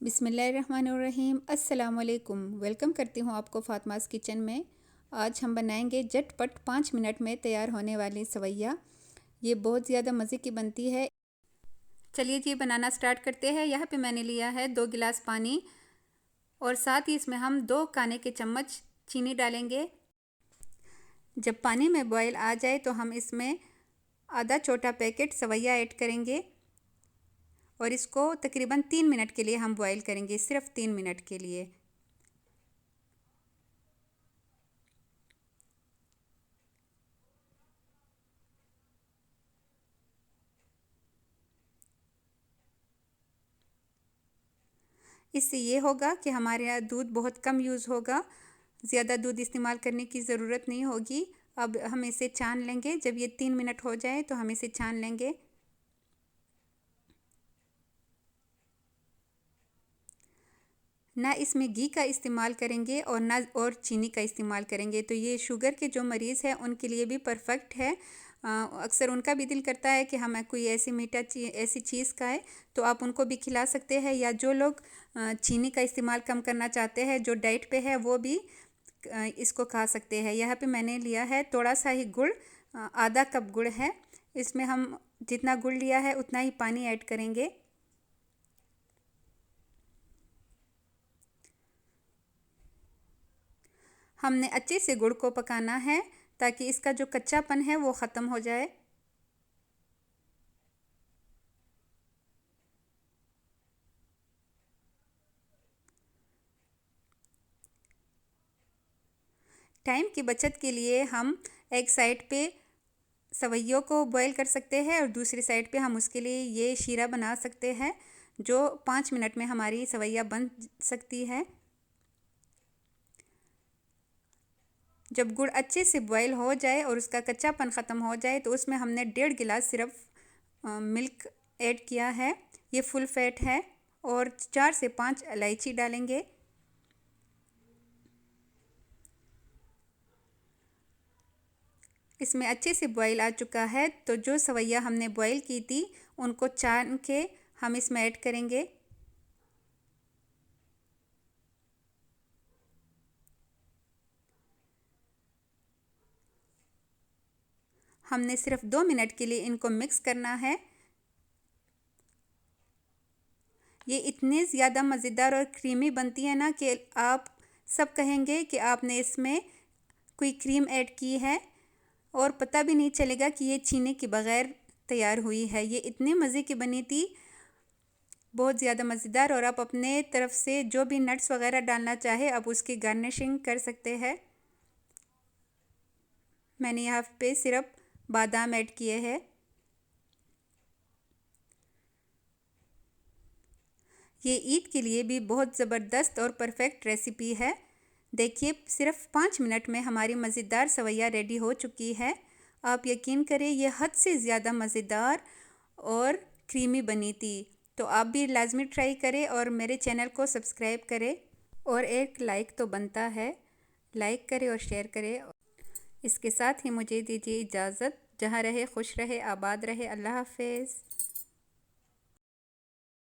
बिस्मिल्लाहिर्रहमानिर्रहीम। अस्सलाम वालेकुम। वेलकम करती हूँ आपको फ़ातिमास किचन में। आज हम बनाएंगे झटपट 5 मिनट में तैयार होने वाली सवैया। ये बहुत ज़्यादा मज़े की बनती है। चलिए जी बनाना स्टार्ट करते हैं। यहाँ पे मैंने लिया है 2 गिलास पानी और साथ ही इसमें हम 2 खाने के चम्मच चीनी डालेंगे। जब पानी में बॉयल आ जाए तो हम इसमें आधा छोटा पैकेट सवैया ऐड करेंगे और इसको तकरीबन 3 मिनट के लिए हम बॉईल करेंगे, सिर्फ 3 मिनट के लिए। इससे ये होगा कि हमारे यहाँ दूध बहुत कम यूज़ होगा, ज़्यादा दूध इस्तेमाल करने की ज़रूरत नहीं होगी। अब हम इसे छान लेंगे। जब ये 3 मिनट हो जाए तो हम इसे छान लेंगे। ना इसमें घी का इस्तेमाल करेंगे और ना और चीनी का इस्तेमाल करेंगे। तो ये शुगर के जो मरीज़ हैं उनके लिए भी परफेक्ट है। अक्सर उनका भी दिल करता है कि हम कोई ऐसी ऐसी चीज़ खाएं, तो आप उनको भी खिला सकते हैं। या जो लोग चीनी का इस्तेमाल कम करना चाहते हैं, जो डाइट पे है, वो भी इसको खा सकते हैं। यहाँ पे मैंने लिया है थोड़ा सा ही गुड़, आधा कप गुड़ है। इसमें हम जितना गुड़ लिया है उतना ही पानी ऐड करेंगे। हमने अच्छे से गुड़ को पकाना है ताकि इसका जो कच्चापन है वो ख़त्म हो जाए। टाइम की बचत के लिए हम एक साइड पे सवैयों को बॉईल कर सकते हैं और दूसरी साइड पे हम उसके लिए ये शीरा बना सकते हैं जो 5 मिनट में हमारी सवैया बन सकती है। जब गुड़ अच्छे से बॉईल हो जाए और उसका कच्चापन ख़त्म हो जाए तो उसमें हमने 1.5 गिलास सिर्फ मिल्क ऐड किया है। ये फुल फैट है। और 4 से 5 इलायची डालेंगे। इसमें अच्छे से बॉईल आ चुका है, तो जो सवैया हमने बॉईल की थी उनको छान के हम इसमें ऐड करेंगे। हमने सिर्फ 2 मिनट के लिए इनको मिक्स करना है। ये इतनी ज़्यादा मज़ेदार और क्रीमी बनती है ना कि आप सब कहेंगे कि आपने इसमें कोई क्रीम ऐड की है और पता भी नहीं चलेगा कि ये चीनी के बग़ैर तैयार हुई है। ये इतने मज़े की बनी थी, बहुत ज़्यादा मज़ेदार। और आप अपने तरफ से जो भी नट्स वगैरह डालना चाहे आप उसकी गार्निशिंग कर सकते हैं। मैंने यहाँ पे सिर्फ बादाम ऐड किए हैं। ये ईद के लिए भी बहुत ज़बरदस्त और परफेक्ट रेसिपी है। देखिए सिर्फ 5 मिनट में हमारी मज़ेदार सवैया रेडी हो चुकी है। आप यकीन करें ये हद से ज़्यादा मज़ेदार और क्रीमी बनी थी। तो आप भी लाजमी ट्राई करें और मेरे चैनल को सब्सक्राइब करें। और एक लाइक तो बनता है, लाइक करें और शेयर करें। इसके साथ ही मुझे दीजिए इजाज़त। जहाँ रहे खुश रहे, आबाद रहे। अल्लाह हाफ़िज़।